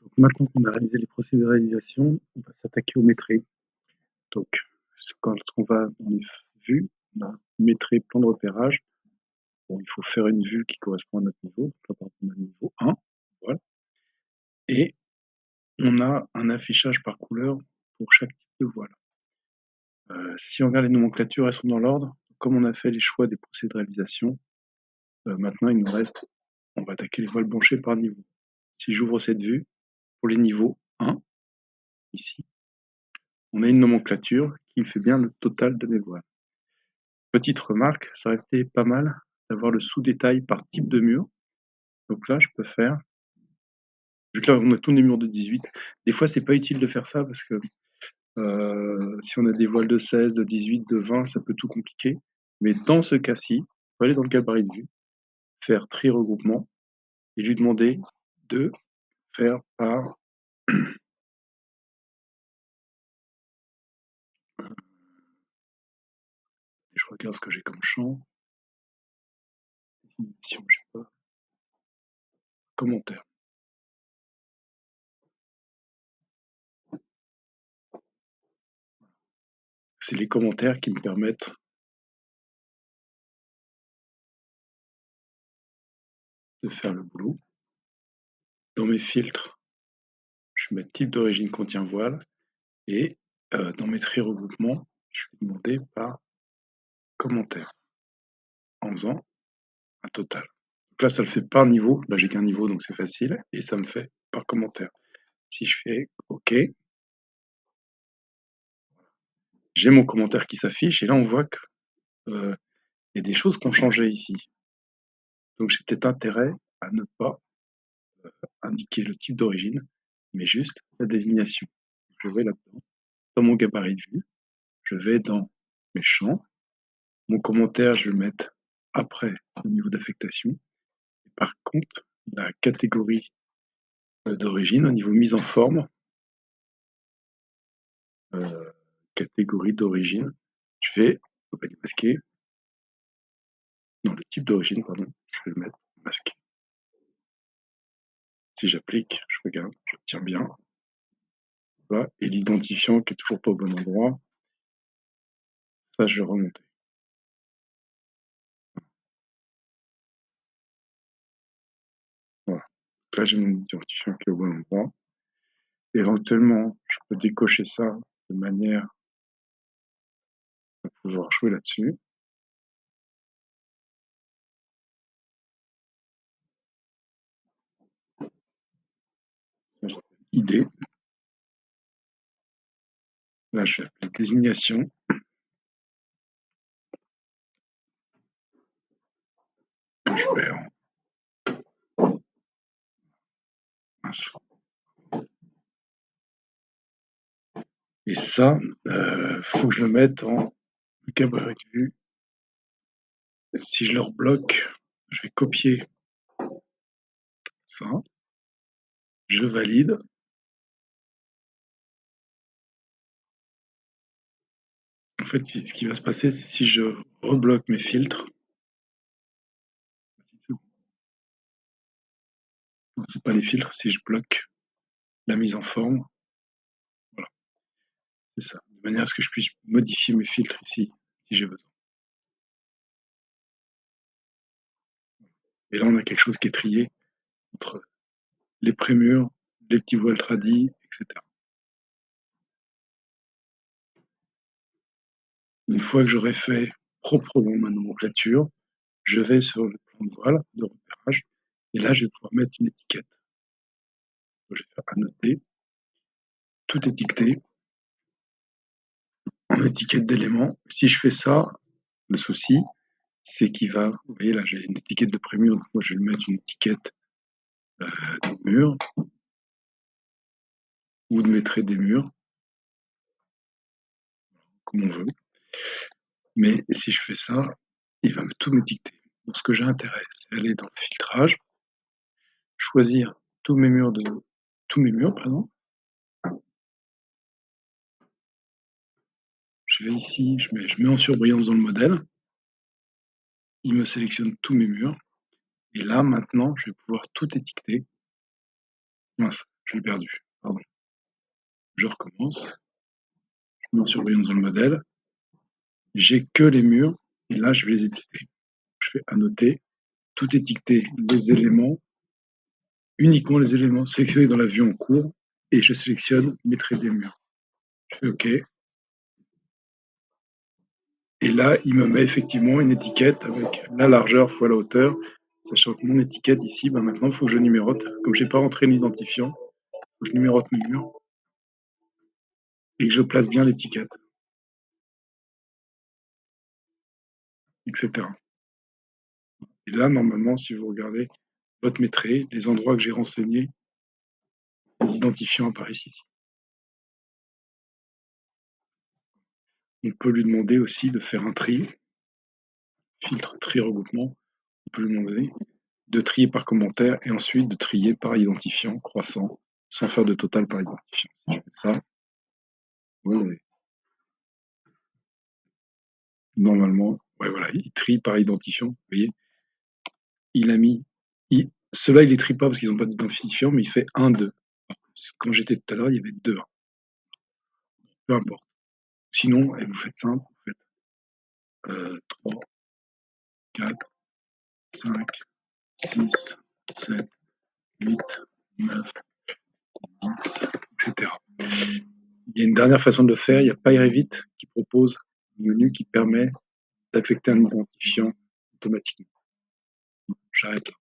Donc maintenant qu'on a réalisé les procéduralisations, on va s'attaquer aux métrés. Donc, quand on va dans les vues, on a métré, plan de repérage. Bon, il faut faire une vue qui correspond à notre niveau. Donc là, par exemple, on a le niveau 1, voilà. Et on a un affichage par couleur pour chaque type de voile. Si on regarde les nomenclatures, elles sont dans l'ordre. Comme on a fait les choix des procéduralisations, maintenant il nous reste, on va attaquer les voiles blanchées par niveau. Si j'ouvre cette vue, pour les niveaux 1, ici, on a une nomenclature qui me fait bien le total de mes voiles. Petite remarque, ça aurait été pas mal d'avoir le sous-détail par type de mur. Donc là, je peux faire, vu que là, on a tous les murs de 18, des fois, c'est pas utile de faire ça parce que si on a des voiles de 16, de 18, de 20, ça peut tout compliquer. Mais dans ce cas-ci, on peut aller dans le gabarit de vue, faire tri regroupement et lui demander de faire par je regarde ce que j'ai comme champ. Définition, je sais pas. Commentaire. C'est les commentaires qui me permettent de faire le boulot. Dans mes filtres, je vais mettre type d'origine contient voile et dans mes tri regroupement, je vais demander par commentaire en faisant un total. Donc là, ça le fait par niveau. Là, j'ai qu'un niveau, donc c'est facile. Et ça me fait par commentaire. Si je fais OK, j'ai mon commentaire qui s'affiche. Et là, on voit qu'il y a des choses qui ont changé ici. Donc, j'ai peut-être intérêt à ne pas indiquer le type d'origine, mais juste la désignation. Je vais là-dedans, dans mon gabarit de vue. Je vais dans mes champs. Mon commentaire, je vais le mettre après le niveau d'affectation. Et par contre, la catégorie d'origine, au niveau mise en forme, catégorie d'origine, je vais masquer. Non, le type d'origine, pardon, je vais le mettre masqué. Si j'applique, je regarde, j'obtiens bien. Voilà. Et l'identifiant qui est toujours pas au bon endroit, ça je vais remonter. Voilà. Donc là j'ai mon identifiant qui est au bon endroit. Éventuellement, je peux décocher ça de manière à pouvoir jouer là-dessus. ID. Là, je vais appeler désignation. Que je vais en... Mince. Et ça, faut que je le mette en gabarit de vue. Si je le rebloque, je vais copier ça. Je valide. En fait, ce qui va se passer, c'est si je rebloque mes filtres. Non, c'est pas les filtres, si je bloque la mise en forme. Voilà, c'est ça. De manière à ce que je puisse modifier mes filtres ici, si j'ai besoin. Et là, on a quelque chose qui est trié entre les prémurs, les petits voiles tradis, etc. Une fois que j'aurai fait proprement ma nomenclature, je vais sur le plan de voile de repérage et là, je vais pouvoir mettre une étiquette. Je vais faire annoter, tout étiqueté en étiquette d'éléments. Si je fais ça, le souci, c'est qu'il va, vous voyez là, j'ai une étiquette de prémur, donc moi je vais lui mettre une étiquette de mur ou de maîtrise des murs, comme on veut. Mais si je fais ça, il va tout m'étiqueter. Donc ce que j'ai intérêt, c'est aller dans le filtrage, choisir tous mes murs, pardon. Je vais ici, je mets en surbrillance dans le modèle. Il me sélectionne tous mes murs. Et là, maintenant, je vais pouvoir tout étiqueter. Mince, Je l'ai perdu. Pardon. Je recommence. Je mets en surveillance dans le modèle. J'ai que les murs. Et là, je vais les étiqueter. Je fais annoter. Tout étiqueter les éléments, uniquement les éléments sélectionnés dans la vue en cours. Et je sélectionne mes traits des murs. Je fais OK. Et là, il me met effectivement une étiquette avec la largeur fois la hauteur, sachant que mon étiquette ici, bah maintenant, il faut que je numérote. Comme je n'ai pas rentré l'identifiant, il faut que je numérote mes murs et que je place bien l'étiquette, etc. Et là, normalement, si vous regardez votre maîtrise, les endroits que j'ai renseignés, les identifiants apparaissent ici. On peut lui demander aussi de faire un tri, filtre, tri, regroupement. On peut lui demander de trier par commentaire et ensuite de trier par identifiant croissant, sans faire de total par identifiant. Si je fais ça, oui, normalement, ouais, voilà, il trie par identifiant. Vous voyez, il a mis. Ceux-là, il les trie pas parce qu'ils n'ont pas d'identifiant, mais il fait 1, 2. Quand j'étais tout à l'heure, il y avait 2. Peu importe. Sinon, vous faites simple, vous faites 3, 4, 5, 6, 7, 8, 9, 10, etc. Il y a une dernière façon de le faire, il y a PyRevit qui propose un menu qui permet d'affecter un identifiant automatiquement. J'arrête là.